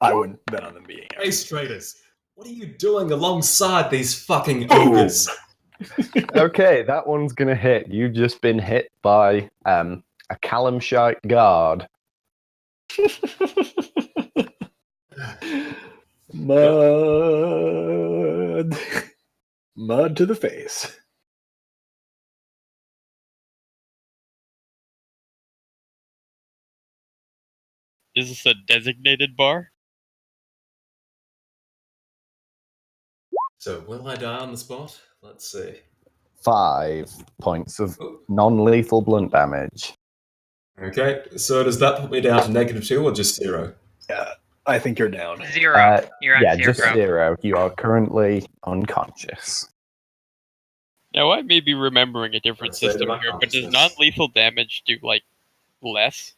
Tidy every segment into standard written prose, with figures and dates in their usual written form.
I wouldn't bet on them beating it. Race traders, what are you doing alongside these fucking ogres? Okay, that one's gonna hit. You've just been hit by a Calamshite guard. Mud. Mud to the face. Is this a designated bar? So, will I die on the spot? Let's see. 5 points of non-lethal blunt damage. Okay, so does that put me down to -2 or just 0? I think you're down. 0. You're Yeah, at 0. just 0. You are currently unconscious. Now, I may be remembering a different Let's say system the here, but does unconsciousness. non-lethal damage do, like, less?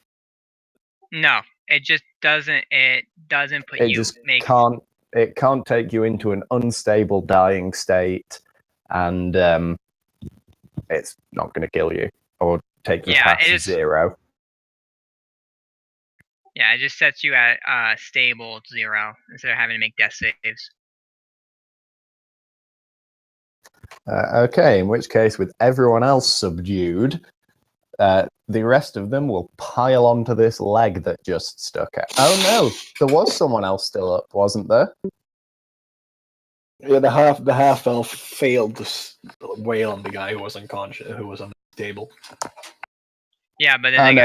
No, it just doesn't. It doesn't put It you. just can't. It can't take you into an unstable dying state, and it's not going to kill you or take you past 0. Yeah, it just sets you at stable 0 instead of having to make death saves. Okay, in which case, with everyone else subdued, the rest of them will pile onto this leg that just stuck out. Oh no, there was someone else still up, wasn't there? Yeah, the half elf failed to wail on the guy who was unconscious, who was on the table. Yeah, but then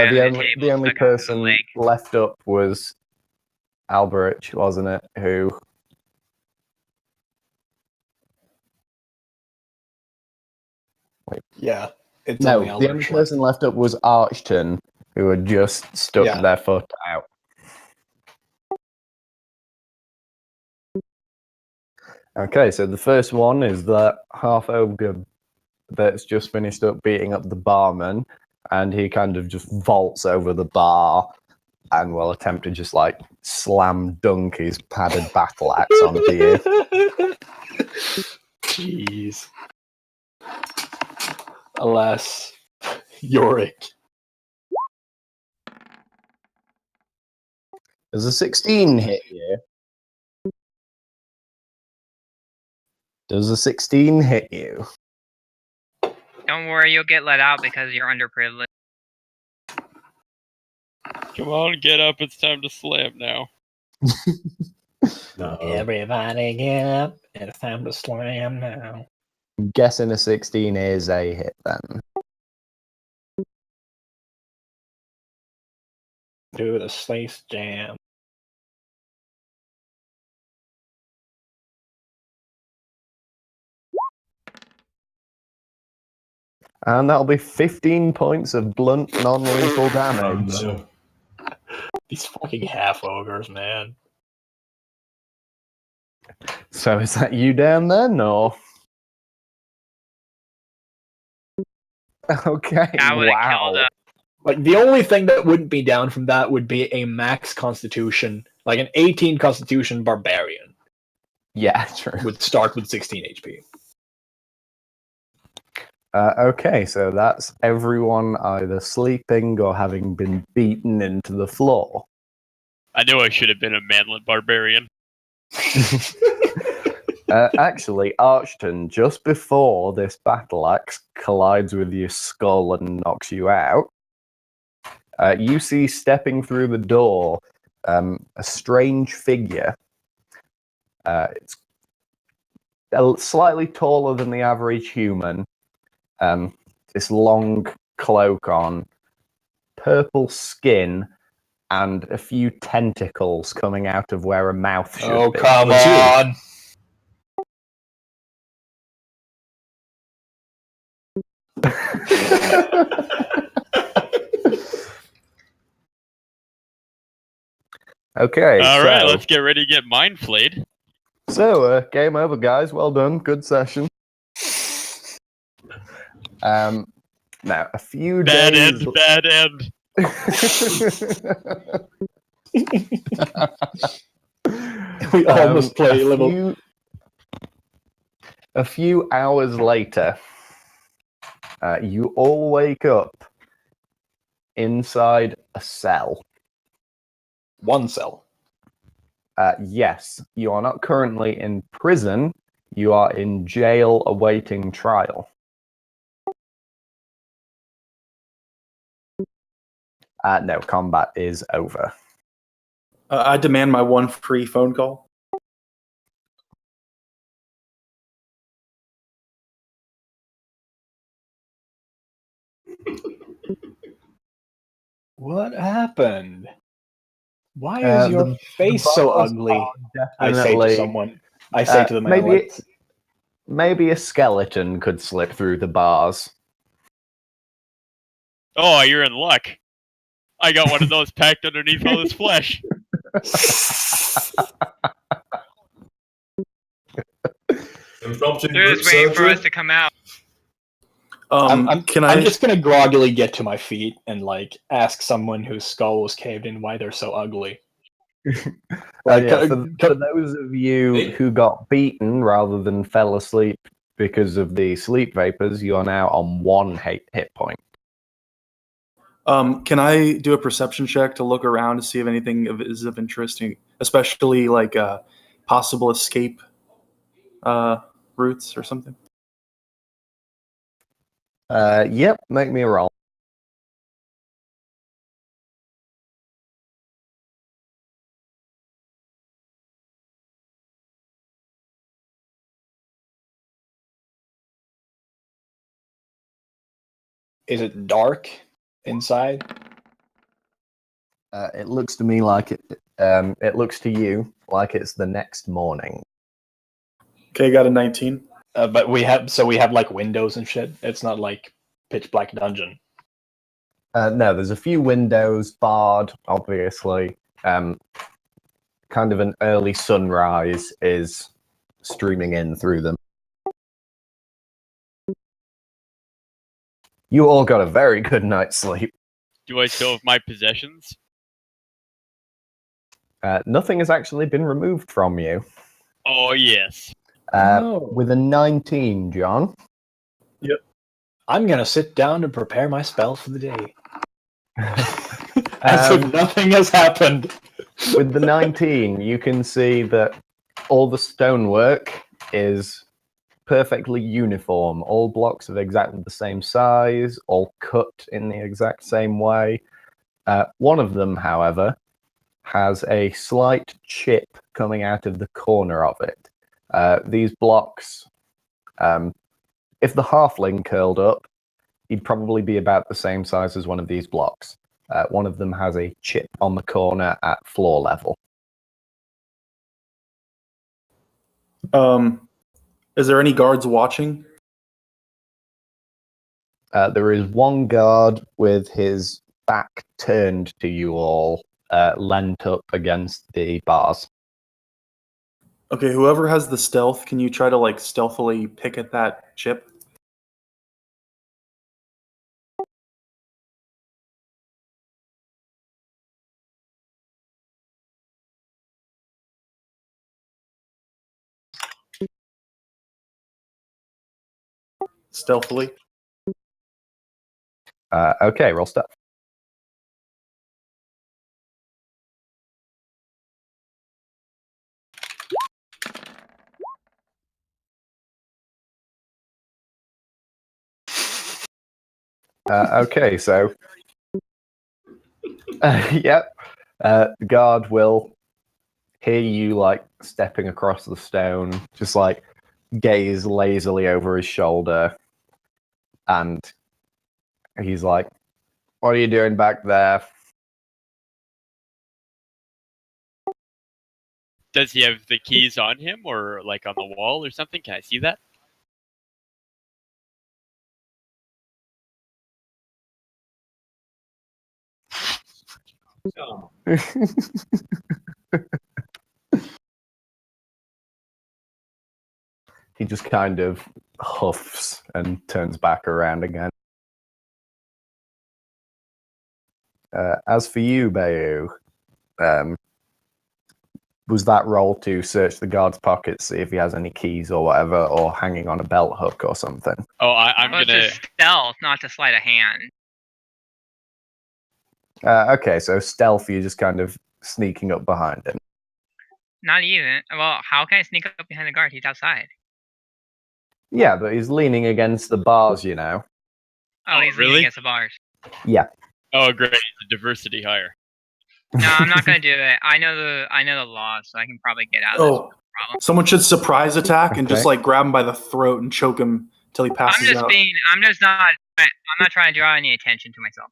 the only person left up was Alberich, wasn't it? Who? Wait. Yeah. No, the only person left up was Archton, who had just stuck their foot out. Okay, so the first one is that half ogre that's just finished up beating up the barman, and he kind of just vaults over the bar and will attempt to just like slam dunk his padded battle axe onto you. Jeez. Alas, Yorick. Does a 16 hit you? Does a 16 hit you? Don't worry, you'll get let out because you're underprivileged. Come on, get up. It's time to slam now. No. Everybody get up. It's time to slam now. I'm guessing a 16 is a hit then. Do the Space Jam. And that'll be 15 points of blunt, non-lethal damage. Oh, no. These fucking half ogres, man. So is that you down then, or? Okay, wow. Like, the only thing that wouldn't be down from that would be a max constitution, like an 18 constitution barbarian. Yeah, true. Would start with 16 HP. Okay, so that's everyone either sleeping or having been beaten into the floor. I knew I should have been a manlet barbarian. Actually, Archton, just before this battle axe collides with your skull and knocks you out, you see stepping through the door a strange figure. It's slightly taller than the average human. This long cloak on, purple skin, and a few tentacles coming out of where a mouth should be. Oh, come on! Okay. Alright, let's get ready to get mind flayed. So, game over, guys. Well done. Good session. Now, a few Bad days... end, bad end. We almost play a little... A few hours later, you all wake up inside a cell. One cell. Yes, you are not currently in prison. You are in jail awaiting trial. No, combat is over. I demand my one free phone call. What happened? Why is your The face so bars ugly? are I say to definitely- someone. I say to them, maybe a skeleton could slip through the bars. Oh, you're in luck. I got one of those packed underneath all this flesh. Impromptu They're group just waiting for surgery? us to come out. I'm Can I? just gonna groggily get to my feet and like ask someone whose skull was caved in why they're so ugly. Like, Yeah, for those of you who got beaten rather than fell asleep because of the sleep vapors, you are now on 1 hit point. Can I do a perception check to look around to see if anything is of interest, especially like possible escape routes or something? Yep, make me a roll. is it dark inside? It looks to me like it looks to you like it's the next morning. Okay, got a 19. But we have like windows and shit. It's not like pitch black dungeon. No, there's a few windows, barred, obviously. Kind of an early sunrise is streaming in through them. You all got a very good night's sleep. Do I still have my possessions? Nothing has actually been removed from you. Oh, yes. With a 19, John. I'm gonna sit down and prepare my spell for the day. As if nothing has happened. With the 19, you can see that all the stonework is perfectly uniform. All blocks of exactly the same size, all cut in the exact same way. One of them, however, has a slight chip coming out of the corner of it. These blocks, if the halfling curled up, he'd probably be about the same size as one of these blocks. One of them has a chip on the corner at floor level. Is there any guards watching? There is one guard with his back turned to you all, leant up against the bars. Okay, whoever has the stealth, can you try to like stealthily pick at that chip? Stealthily. Okay, roll stealth. Okay, so yep, the guard will hear you like stepping across the stone, just like gaze lazily over his shoulder, and he's like, "What are you doing back there?" Does he have the keys on him or like on the wall or something? Can I see that? Oh, He just kind of huffs and turns back around again. As for you, Bayou, was that roll to search the guard's pockets, see if he has any keys or whatever, or hanging on a belt hook or something? Oh, I'm Well, gonna. it's a stealth, not to sleight of hand. Okay, so stealth, you're just kind of sneaking up behind him. Not even. Well, how can I sneak up behind the guard? He's outside. Yeah, but he's leaning against the bars, you know. Oh, Oh, he's really? leaning against the bars. Oh, great. The diversity hire. No, I'm not gonna do it. I know the law, so I can probably get out of this. Oh, someone should surprise attack and just Okay. like grab him by the throat and choke him till he passes out. I'm not trying to draw any attention to myself.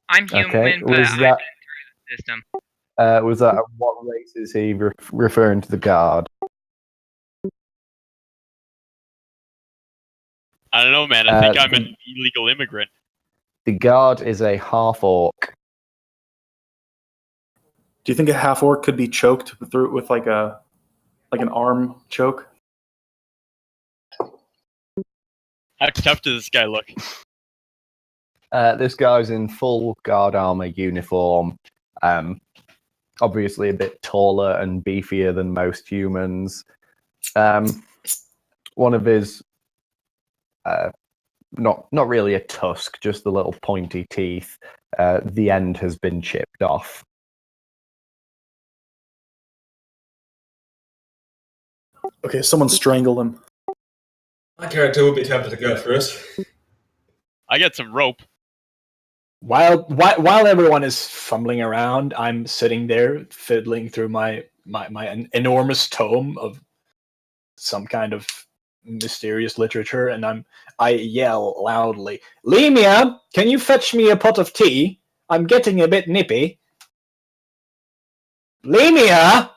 I'm human, Okay, but was I'm that the system. what race is he referring to the guard? I don't know, man. I think I'm an illegal immigrant. The guard is a half orc. Do you think a half orc could be choked through with like an arm choke? How tough does this guy look? This guy's in full guard armor uniform. Obviously a bit taller and beefier than most humans. One of his not really a tusk, just the little pointy teeth. The end has been chipped off. Okay, someone strangle him. My character would be tempted to go first. I got some rope. While everyone is fumbling around, I'm sitting there fiddling through my enormous tome of some kind of mysterious literature, and I yell loudly, "Lemia, can you fetch me a pot of tea? I'm getting a bit nippy." Lemia,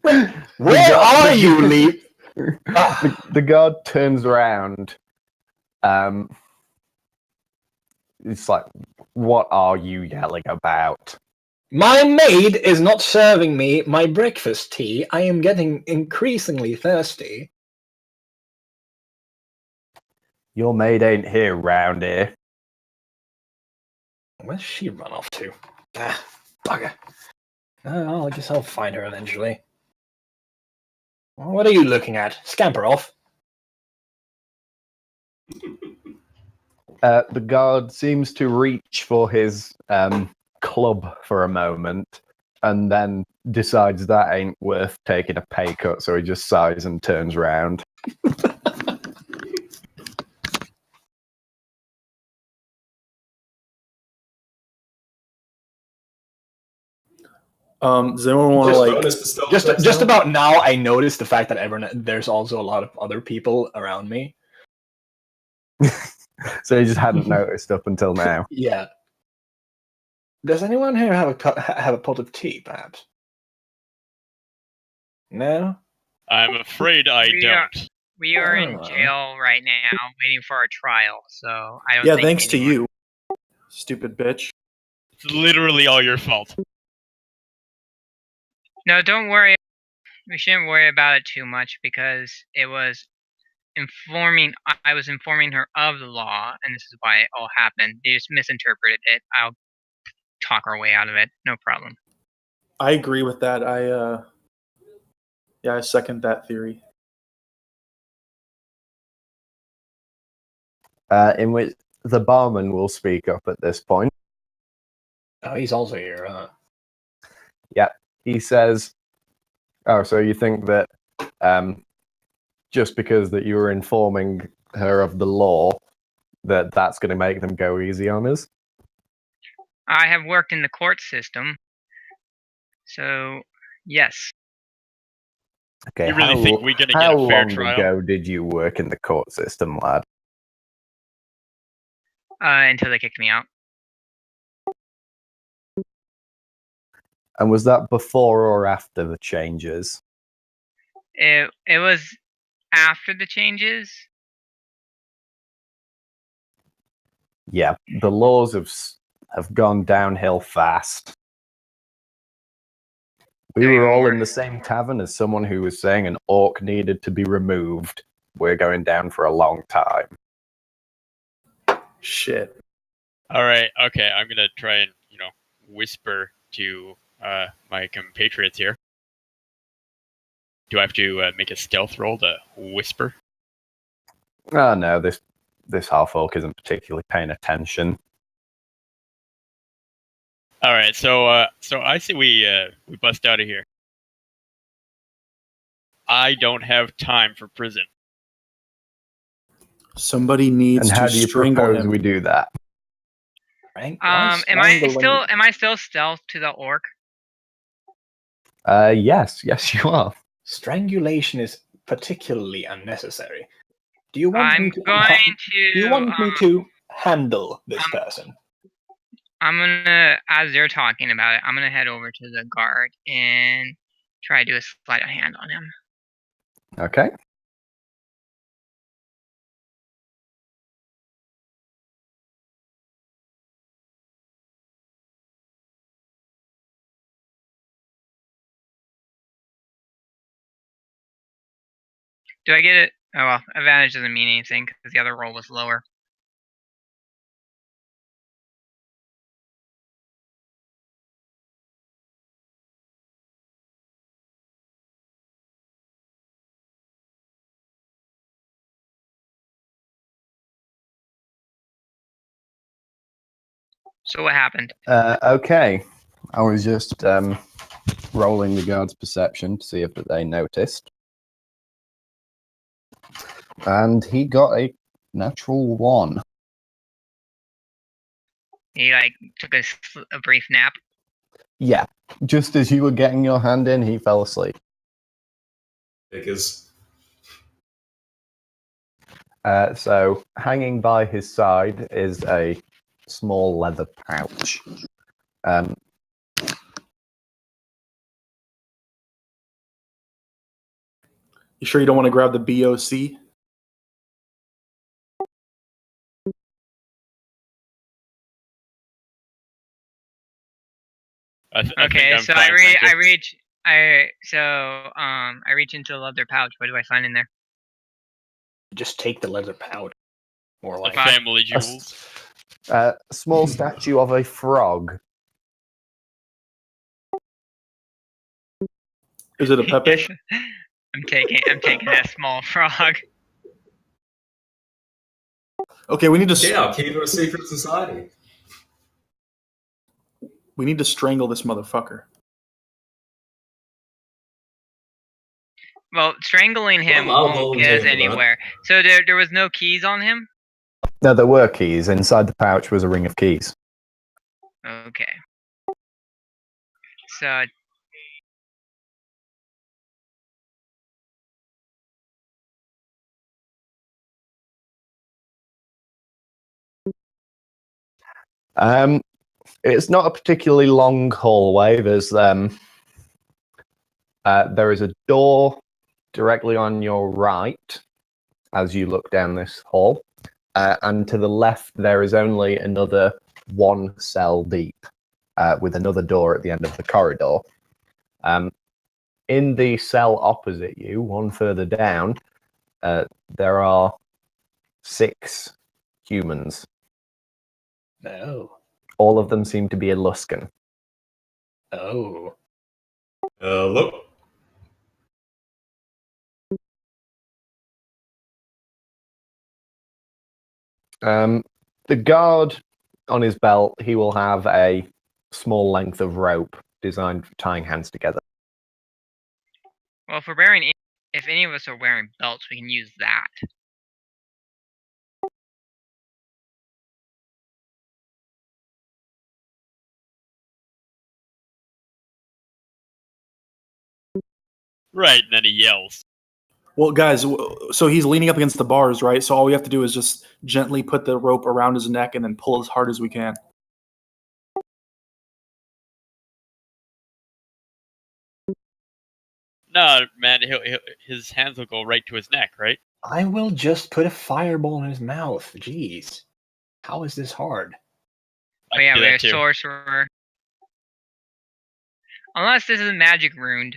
where are you, Lee? The guard turns around. It's like, what are you yelling about? My maid is not serving me my breakfast tea. I am getting increasingly thirsty. Your maid ain't here round here. Where's she run off to? Ah, bugger. I guess I'll find her eventually. What are you looking at? Scamper off. The guard seems to reach for his club for a moment, and then decides that ain't worth taking a pay cut, so he just sighs and turns round. Does anyone want to like? bonus to stealth Just checks now? about now, I noticed the fact that there's also a lot of other people around me. So he just hadn't noticed up until now. Yeah. Does anyone here have a pot of tea, perhaps? No. I'm afraid I Yeah. don't. We are in Oh. jail right now, waiting for our trial. So I don't. Yeah, think thanks to anyone- you, stupid bitch. It's literally all your fault. No, don't worry. We shouldn't worry about it too much because it was informing. I was informing her of the law, and this is why it all happened. They just misinterpreted it. I'll talk our way out of it. No problem. I agree with that. I second that theory. In which the barman will speak up at this point. Oh, he's also here, huh? He says, "Oh, so you think that just because that you were informing her of the law, that's going to make them go easy on us?" I have worked in the court system, so yes. Okay, You really think we're gonna get how a fair long trial? ago did you work in the court system, lad? Until they kicked me out. And was that before or after the changes? It was after the changes. Yeah, the laws have gone downhill fast. We were all in the same tavern as someone who was saying an orc needed to be removed. We're going down for a long time. Shit. All right. Okay. I'm gonna try and whisper to my compatriots here. Do I have to make a stealth roll to whisper? Oh no, this half orc isn't particularly paying attention. All right, so I say we bust out of here. I don't have time for prison. Somebody needs And how to do you strangle propose him. we do that? Right? Am I still stealth to the orc? Yes, you are. Strangulation is particularly unnecessary. Do you want I'm me to? going Do you want me to. to handle this person? I'm gonna, as you're talking about it, I'm gonna head over to the guard and try to do a sleight of hand on him. Okay. Do I get it? Oh well, advantage doesn't mean anything because the other roll was lower. So what happened? Okay. I was just rolling the guard's perception to see if they noticed. And he got a natural 1. He like took a brief nap. Yeah. Just as you were getting your hand in, he fell asleep. Because So hanging by his side is a small leather pouch. You sure you don't want to grab the BOC? Okay, so I reach into the leather pouch. What do I find in there? Just take the leather pouch. More The like family jewels. A small statue of a frog. Is it a Pepe? I'm taking that small frog. Okay, we need to yeah, I'll keep it a secret society. we need to strangle this motherfucker. Well, strangling him Well, I'll won't volunteer get us for that. anywhere. So there was no keys on him? No, there were keys. Inside the pouch was a ring of keys. Okay. So It's not a particularly long hallway. There is a door directly on your right as you look down this hall, and to the left there is only another one cell deep, with another door at the end of the corridor. In the cell opposite you, one further down, there are 6 humans. Oh. All of them seem to be Eluskan. Oh. Look. The guard on his belt, he will have a small length of rope designed for tying hands together. well, if any of us are wearing belts, we can use that. Right, and then he yells. Well, guys, so he's leaning up against the bars, right? So all we have to do is just gently put the rope around his neck and then pull as hard as we can. No, man, his hands will go right to his neck, right? I will just put a fireball in his mouth. Jeez. How is this hard? I Oh yeah, can do we're that a too. sorcerer. Unless this is magic ruined.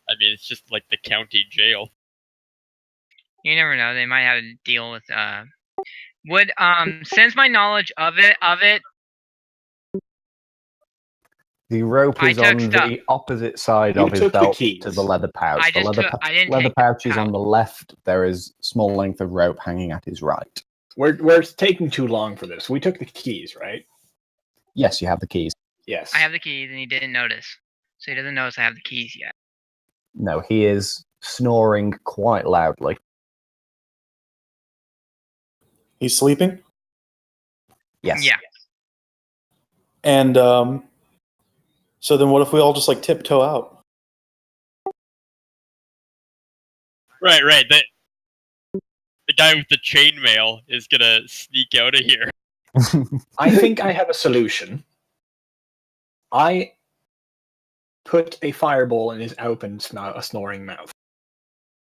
I mean, it's just like the county jail. You never know. They might have to deal with since my knowledge of it, The rope I is took on stuff. the opposite side You of his took the belt keys. to the leather pouch. I The just leather, took- I didn't leather take the pouch is pouch. on the left. There is small length of rope hanging at his right. We're taking too long for this. We took the keys, right? Yes, you have the keys. Yes. I have the keys, and he didn't notice. So he doesn't notice I have the keys yet. No, he is snoring quite loudly. He's sleeping, Yes. Yeah. and so then what if we all just like tiptoe out? Right. The guy with the chainmail is gonna sneak out of here. I think I have a solution. I put a fireball in his open, snoring mouth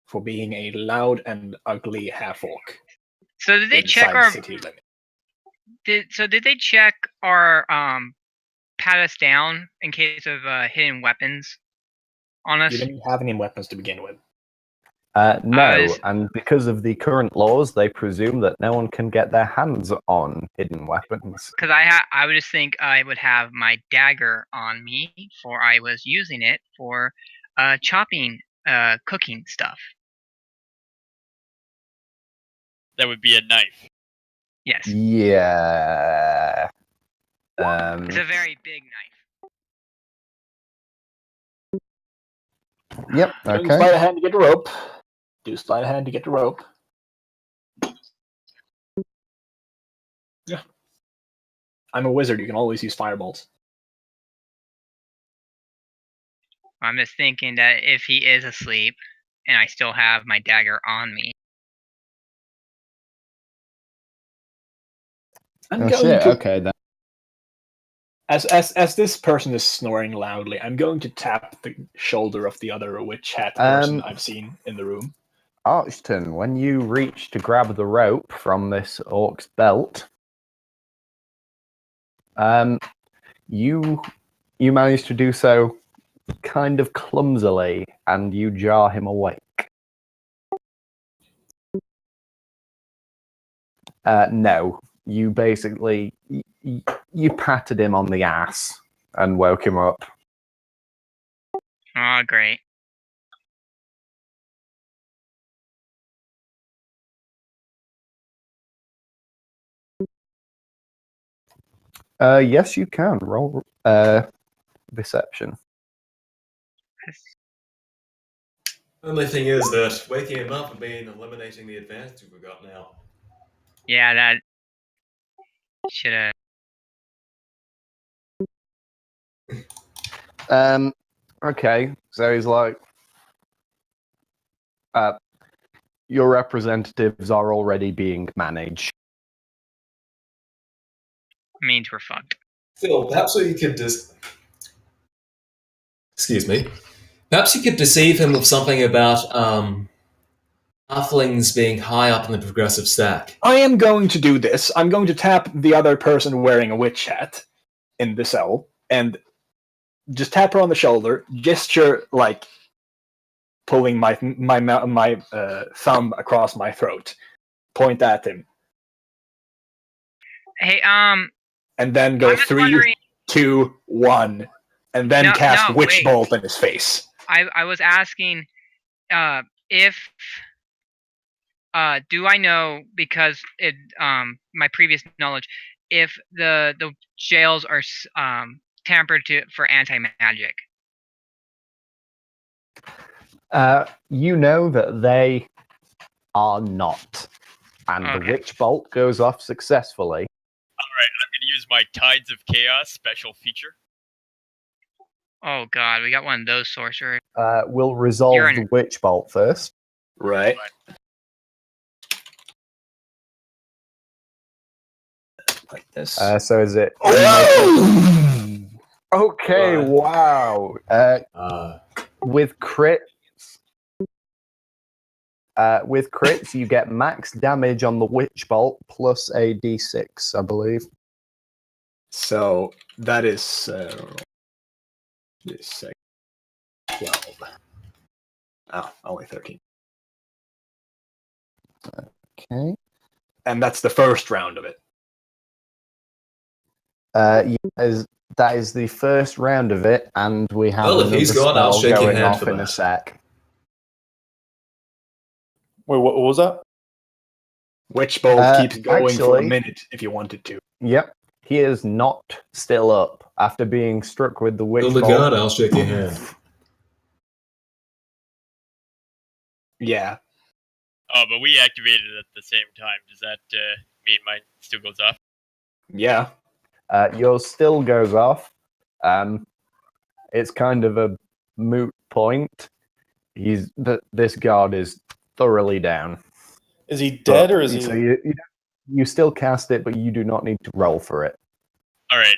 for being a loud and ugly half-orc. So did they check inside our? city limit. Did they check our pat us down in case of hidden weapons on us? You didn't have any weapons to begin with. No, and because of the current laws, they presume that no one can get their hands on hidden weapons. Because I would just think I would have my dagger on me, for I was using it for chopping, cooking stuff. That would be a knife. Yes, Yeah. it's a very big knife. Yep. Doing Okay. sleight of hand to get the rope. Do sleight of hand to get the rope. Yeah. I'm a wizard. You can always use fireballs. I'm just thinking that if he is asleep and I still have my dagger on me, I'm Oh going shit. to, Okay then. as this person is snoring loudly, I'm going to tap the shoulder of the other witch hat person I've seen in the room. Archton, when you reach to grab the rope from this orc's belt, you manage to do so kind of clumsily, and you jar him awake. No, you basically you patted him on the ass and woke him up. oh great. Yes, you can roll deception. Only thing is that waking him up would mean eliminating the advantage we've got now. Yeah, that should have. Okay, so he's like, your representatives are already being managed. Means we're fucked. Phil, perhaps you could just. Excuse me. Perhaps you could deceive him with something about halflings being high up in the progressive stack. I am going to do this. I'm going to tap the other person wearing a witch hat in the cell and just tap her on the shoulder, gesture like pulling my thumb across my throat, point at him, Hey, and then go I'm just 3, wondering- 2, 1, and then cast Witch wait. Bolt in his face. I was asking if do I know, because it my previous knowledge, if the jails are tampered to for anti-magic. You know that they are not, and the Okay. witch bolt goes off successfully. Alright, I'm gonna use my Tides of Chaos special feature. Oh god, we got one of those sorcerers. We'll resolve You're in- the witch bolt first. Right. Like this. So is it? Oh! Okay, Right. wow. With crits, you get max damage on the witch bolt plus a d6, I believe. So that is this 12. Oh, only 13. Okay. And that's the first round of it. That is the first round of it, and we have Well, if he's another gone, I'll spell shake your going hand off for in a that. sec. Wait, what was that? Witchbolt keeps going for a actually- minute if you wanted to. Yep. He is not still up after being struck with the witch Build a bolt. guard, I'll shake your hand. Yeah. Oh, but we activated it at the same time. Does that mean mine still goes off? Yeah. Yours still goes off. It's kind of a moot point. This guard is thoroughly down. Is he dead or is he? So you still cast it, but you do not need to roll for it. All right.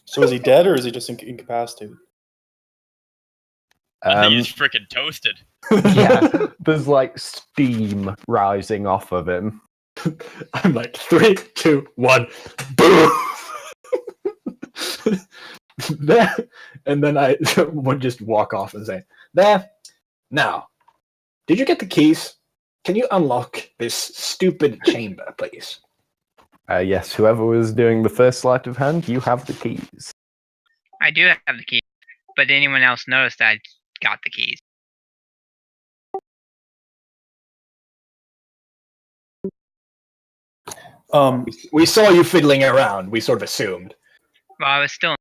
So is he dead or is he just incapacitated? I think he's freaking toasted. Yeah, there's like steam rising off of him. I'm like 3, 2, 1, boom. There, and then I would just walk off and say, "There. Now, did you get the keys? Can you unlock this stupid chamber, please?" Yes, whoever was doing the first sleight of hand, you have the keys. I do have the keys, but did anyone else notice that I got the keys? We saw you fiddling around. We sort of assumed. Well, I was still.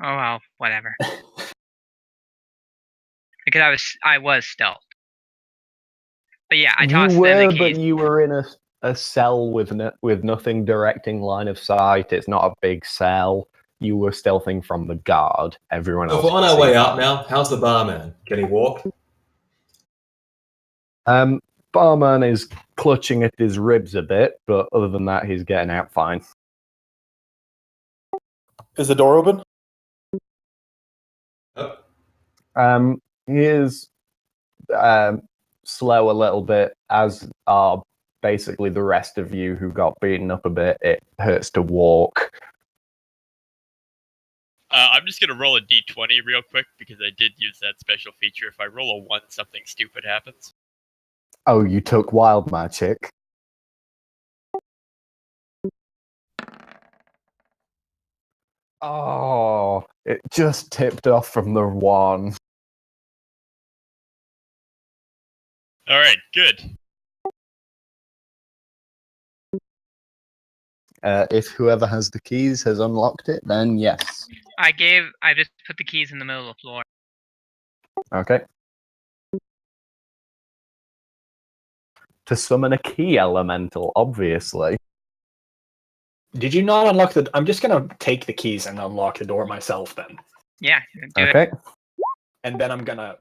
Oh well, whatever. Because I was stealth. But yeah, I tossed you were, them the keys. but you were in a cell with nothing directing line of sight. It's not a big cell. You were stealthing from the guard. Everyone So else. if we're on could our see way you. up now, how's the barman? Can he walk? Barman is clutching at his ribs a bit, but other than that, he's getting out fine. Is the door open? Oh, He is slow a little bit, as are basically the rest of you who got beaten up a bit. It hurts to walk. I'm just gonna roll a d20 real quick because I did use that special feature. If I roll a 1, something stupid happens. Oh, you took wild magic. Oh, it just tipped off from the 1. All right, good. If whoever has the keys has unlocked it, then yes. I just put the keys in the middle of the floor. Okay. To summon a key elemental, obviously. Did you not unlock the? I'm just gonna take the keys and unlock the door myself then, Yeah, do it. Okay. and then I'm gonna.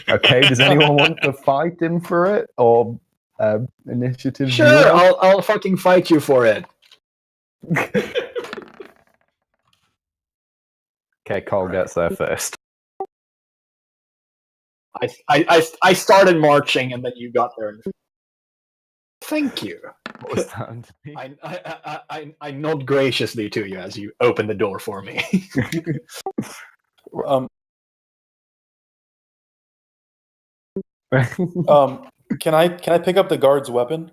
Okay, does anyone want to fight him for it? Or initiative? Sure, zero? I'll fucking fight you for it. Okay, Cole gets there first. I started marching and then you got there. Thank you. What was that? I nod graciously to you as you open the door for me. Can I pick up the guard's weapon?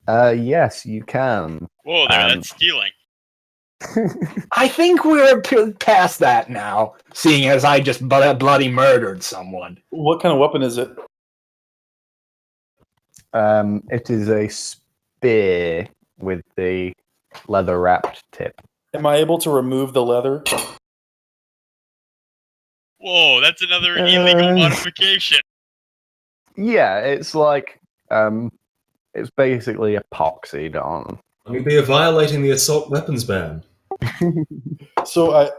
Yes, you can. Whoa, there, that's stealing. I think we're past that now, seeing as I just bloody murdered someone. What kind of weapon is it? It is a spear with the leather wrapped tip. Am I able to remove the leather? Whoa, that's another illegal modification. Yeah, it's like it's basically epoxied on. I mean, you're violating the assault weapons ban. So I.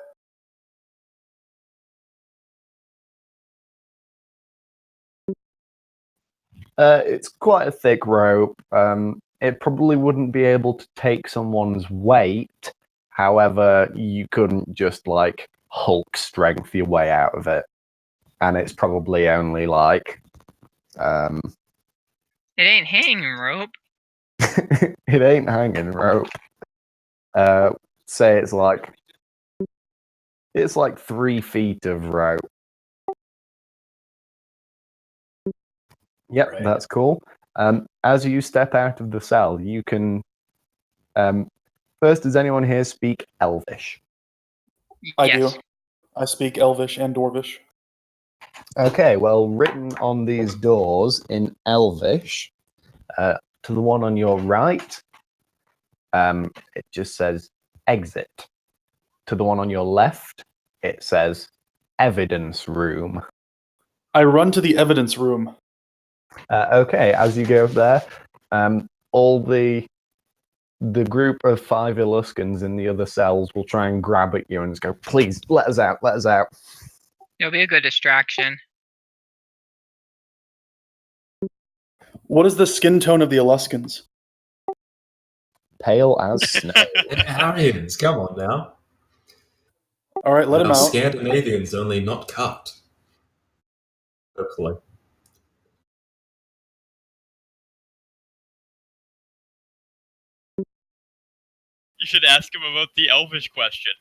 It's quite a thick rope. It probably wouldn't be able to take someone's weight. However, you couldn't just like Hulk strength your way out of it. And it's probably only like It ain't hanging rope. it ain't hanging rope. Say it's like 3 feet of rope. Yep, Right. that's cool. As you step out of the cell, you can. First, does anyone here speak Elvish? I Yes. do. I speak Elvish and Dwarvish. Okay, well, written on these doors in Elvish, to the one on your right, it just says exit. To the one on your left, it says evidence room. I run to the evidence room. Okay, as you go there, all the group of 5 Illuskans in the other cells will try and grab at you and just go, please, let us out, let us out. It'll be a good distraction. What is the skin tone of the Eluskans? Pale as snow. Arians, come on now. All right, let Now, him out. Scandinavians only, not cut. Hopefully. You should ask him about the Elvish question.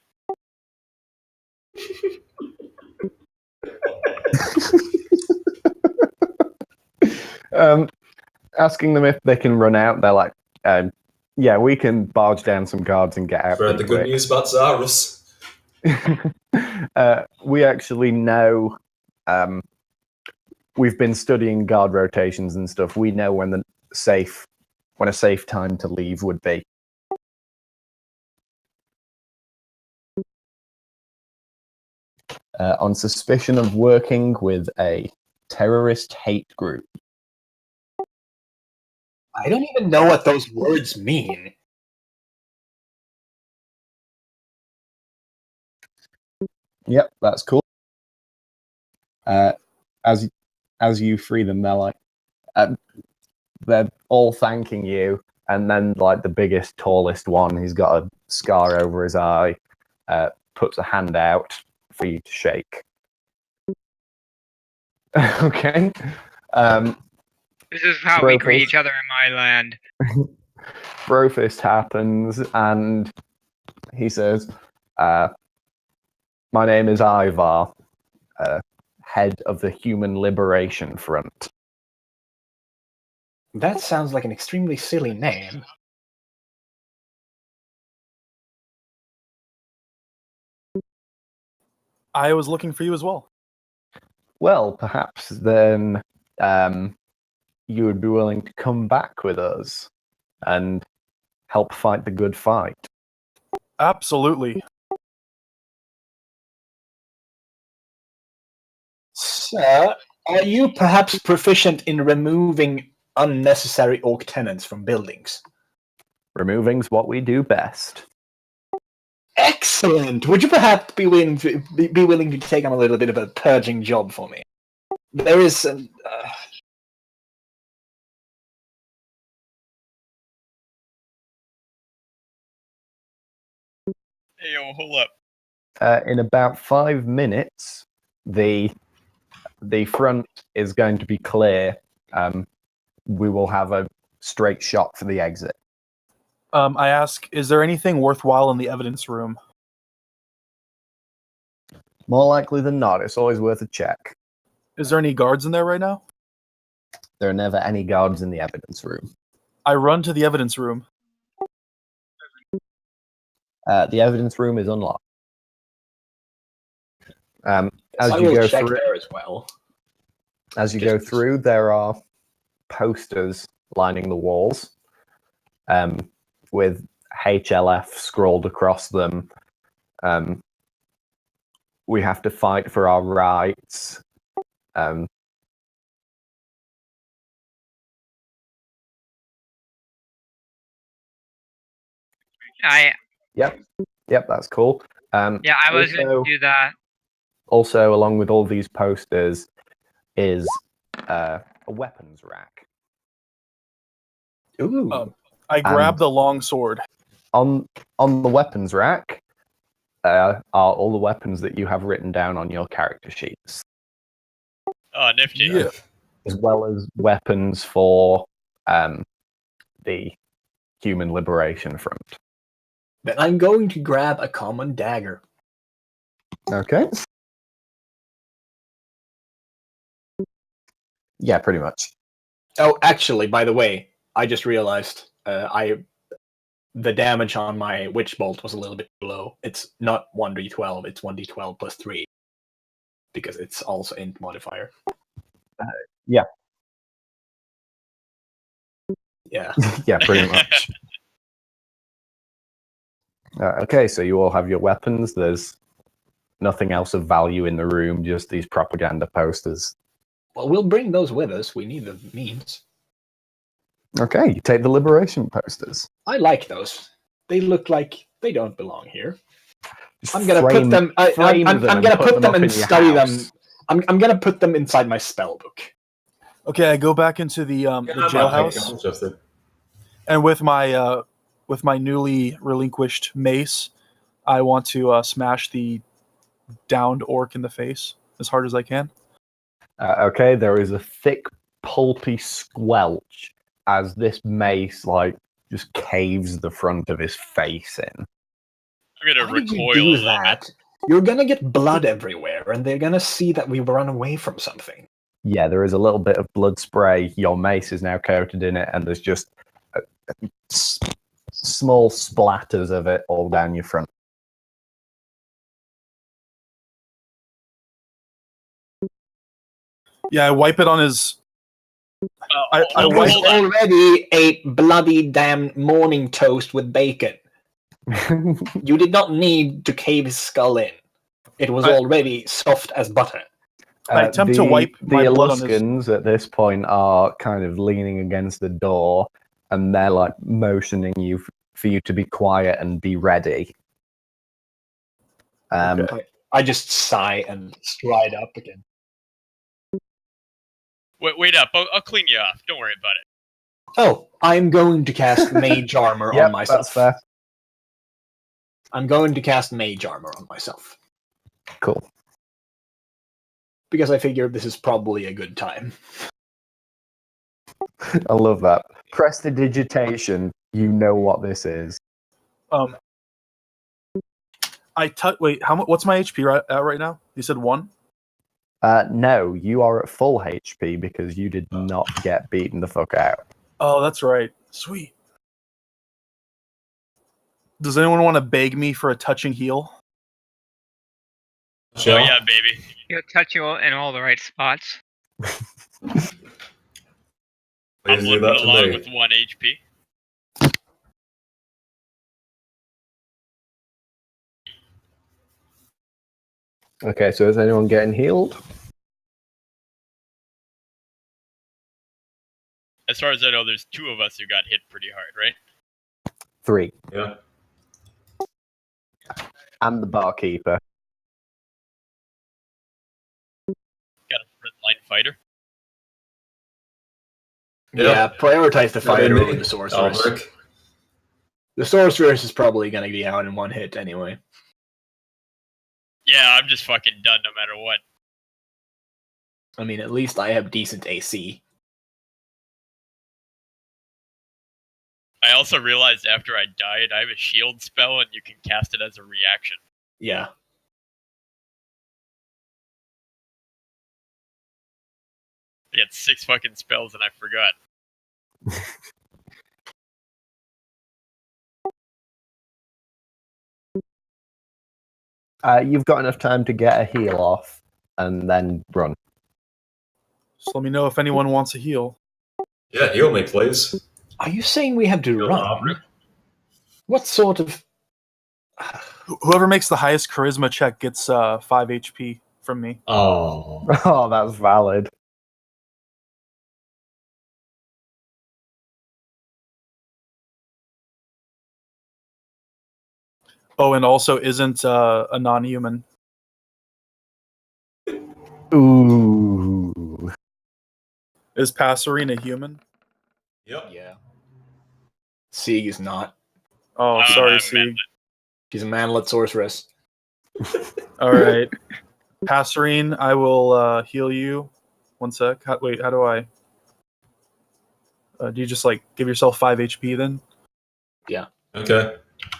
Asking them if they can run out, they're like, yeah, we can barge down some guards and get out Spread the pretty good quick. news about Zarus. We actually know, we've been studying guard rotations and stuff. We know when a safe time to leave would be. On suspicion of working with a terrorist hate group. I don't even know what those words mean. Yep, that's cool. As you free them, they're all thanking you, and then like the biggest, tallest one, he's got a scar over his eye, puts a hand out for you to shake. Okay. This is how we greet Brofist. each other in my land. Brofist happens, and he says, my name is Ivar, head of the Human Liberation Front. That sounds like an extremely silly name. I was looking for you as well. Well, perhaps then you would be willing to come back with us and help fight the good fight. Absolutely. Sir, are you perhaps proficient in removing unnecessary orc tenants from buildings? Removing's what we do best. Excellent! Would you perhaps be willing to take on a little bit of a purging job for me? There is an, Hey, yo, hold up. In about 5 minutes, the front is going to be clear. We will have a straight shot for the exit. I ask, is there anything worthwhile in the evidence room? More likely than not, it's always worth a check. Is there any guards in there right now? There are never any guards in the evidence room. I run to the evidence room. The evidence room is unlocked. As I you will go check through, there as well. as you go through, there are posters lining the walls, with HLF scrawled across them. We have to fight for our rights. Yep, that's cool. Yeah, I was going also- to do that. Also, along with all these posters, is a weapons rack. Ooh. I grab the long sword. On the weapons rack are all the weapons that you have written down on your character sheets, Oh, nifty. Yeah. as well as weapons for the Human Liberation Front. Then I'm going to grab a common dagger. Okay. Yeah, pretty much. Oh, actually, by the way, I just realized the damage on my witch bolt was a little bit low. It's not 1d12, it's 1d12 plus 3. because it's also int modifier. Yeah. Yeah. Yeah, pretty much. Okay, so you all have your weapons. There's nothing else of value in the room, just these propaganda posters. Well, we'll bring those with us. We need the means. Okay, you take the liberation posters. I like those. They look like they don't belong here. Just I'm gonna frame- put them. frame I'm them gonna and put them up and in your study them. house. I'm gonna put them inside my spell book. Okay, I go back into the jailhouse, Justin. and with my newly relinquished mace, I want to smash the downed orc in the face as hard as I can. Okay, there is a thick, pulpy squelch as this mace, like, just caves the front of his face in. I'm gonna Why did you recoil a do little bit. that? You're gonna get blood everywhere, and they're gonna see that we run away from something. Yeah, there is a little bit of blood spray. Your mace is now coated in it, and there's just small splatters of it all down your front. Yeah, I wipe it on his. I Hold wipe- on. Already a bloody damn morning toast with bacon. You did not need to cave his skull in. It was I- already soft as butter. I attempt to wipe my the blood on his- Eluskans at this point are kind of leaning against the door, and they're like motioning you for you to be quiet and be ready. I just sigh and stride up again. Wait up. I'll clean you off. Don't worry about it. Oh, I'm going to cast mage armor Yep, on myself. that's fair. I'm going to cast mage armor on myself Cool. because I figured this is probably a good time. I love that. Prestidigitation. You know what this is. Wait, how much? What's my HP right now? You said 1. No, you are at full HP because you did not get beaten the fuck out. Oh, that's right. Sweet. Does anyone want to beg me for a touching heal? Oh yeah, baby. He'll touch you in all the right spots. Please I'm do looking that to along me. with 1 HP. Okay, so is anyone getting healed? As far as I know, there's 2 of us who got hit pretty hard, right? 3. Yeah. And the barkeeper. Got a frontline fighter. Yeah, prioritize the fighter me. over the sorceress. Albrecht. The sorceress is probably going to be out in one hit anyway. Yeah, I'm just fucking done no matter what. I mean, at least I have decent AC. I also realized after I died, I have a shield spell and you can cast it as a reaction. Yeah. I got 6 fucking spells and I forgot. You've got enough time to get a heal off and then run. Just let me know if anyone wants a heal. Yeah, heal me, please. Are you saying we have to Heal run? Albrecht. What sort of... Whoever makes the highest charisma check gets 5 HP from me. Oh. Oh, that's valid. Oh, and also isn't a non-human. Ooh. Is Passerine a human? Yep. Yeah. Sieg is not. Oh, I sorry, meant Sieg. She's a manlet sorceress. All right. Passerine, I will heal you. 1 sec. Wait, how do I... do you just, like, give yourself 5 HP then? Okay.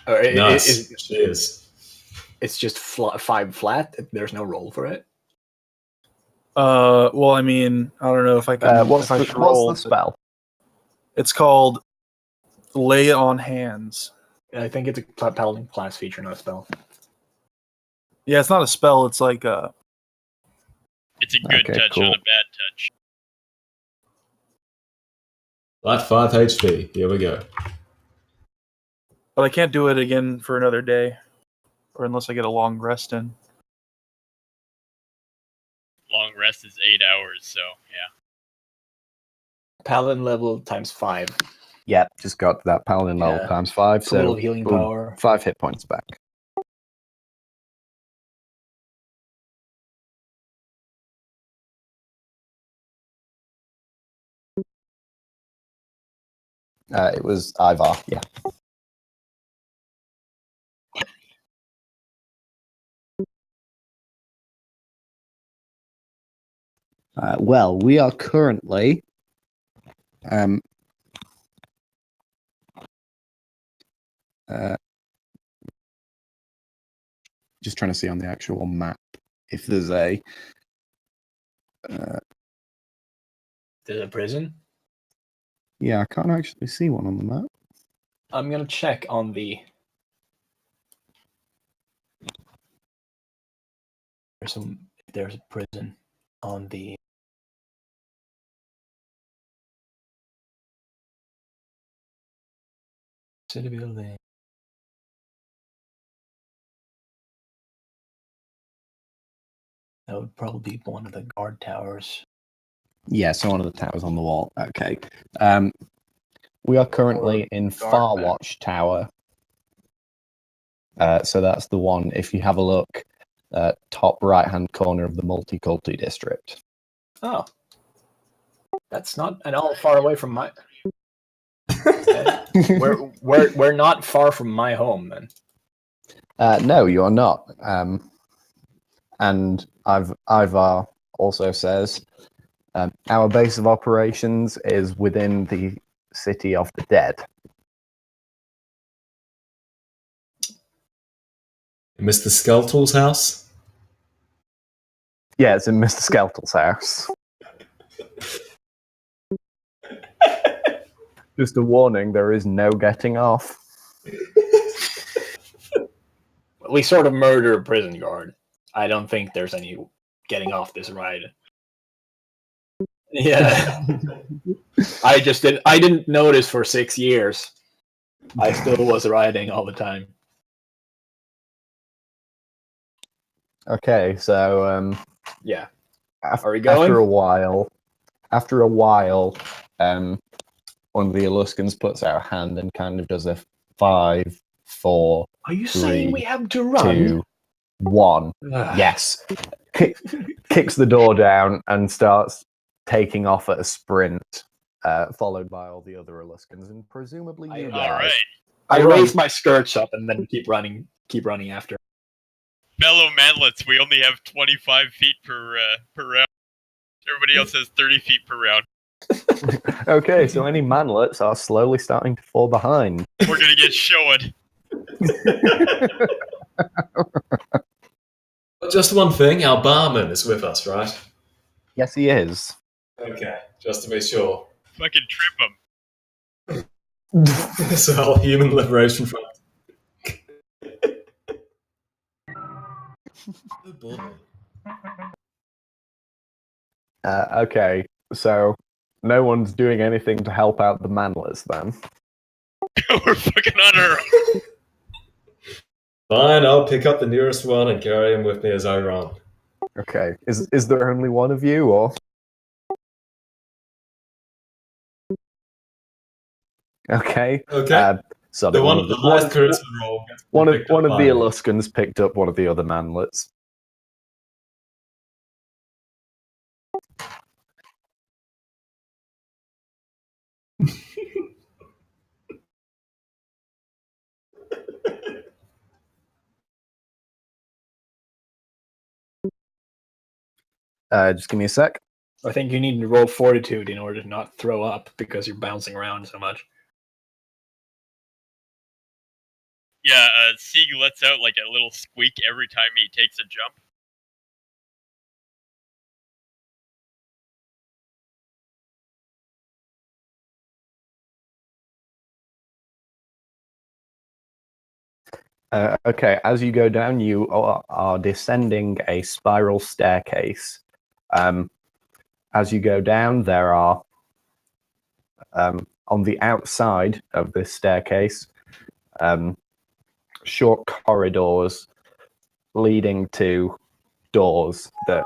Nice. Cheers. It's just 5 flat. There's no roll for it. Well, I mean, I don't know if I can... What's if I the should roll. spell? It's called Lay on Hands. I think it's a paladin class feature, not a spell. Yeah, it's not a spell. It's like a... It's a good Okay, touch cool. on a bad touch. Like 5 HP. Here we go. But I can't do it again for another day, or unless I get a long rest in. Long rest is 8 hours, so yeah. Paladin level times 5. Yep, just got that paladin level Yeah. times 5, Total so healing boom, power. 5 hit points back. It was Ivar, yeah. Well, we are currently just trying to see on the actual map if there's a There's a prison. yeah, I can't actually see one on the map. I'm gonna check on the. There's a prison on the. City building. That would probably be one of the guard towers. Yeah, so one of the towers on the wall. Okay. We are currently in guard Farwatch Tower. So that's the one, if you have a look, top right-hand corner of the Multiculti district. Oh. That's not at all far away from my. We're not far from my home then. No, you are not. And Ivar also says our base of operations is within the City of the Dead. Mr. Skeletal's house? Yeah, it's in Mr. Skeletal's house. Just a warning, there is no getting off. We sort of murder a prison guard. I don't think there's any getting off this ride. Yeah. I didn't notice for 6 years. I still was riding all the time. Okay, so Yeah. Af- Are we going? After a while, one of the Eluskans puts out a hand and kind of does a 5, 4, Are you 3, saying we have to run? 2, 1. Yes. Kicks the door down and starts taking off at a sprint, followed by all the other Eluskans and presumably you I- guys. All right, I Run. raise my skirts up and then keep running after. fellow manlets, we only have 25 feet per round. Everybody else has 30 feet per round. Okay, so any manlets are slowly starting to fall behind. We're gonna get showed. Just one thing, our barman is with us, right? Yes, he is. Okay, just to be sure. Fucking trip him. It's a whole human liberation front. Oh boy. Okay, so no one's doing anything to help out the manlets then. We're fucking on our own. Fine, I'll pick up the nearest one and carry him with me as I run. Okay, is there only one of you, or? Okay. Okay. So The one with the highest charisma roll. gets one of picked up the by me. Eluskans picked up one of the other manlets. Just give me a sec. I think you need to roll fortitude in order to not throw up because you're bouncing around so much. Yeah, Sieg lets out like a little squeak every time he takes a jump. Okay, as you go down, you are descending a spiral staircase As you go down, there are on the outside of this staircase short corridors leading to doors that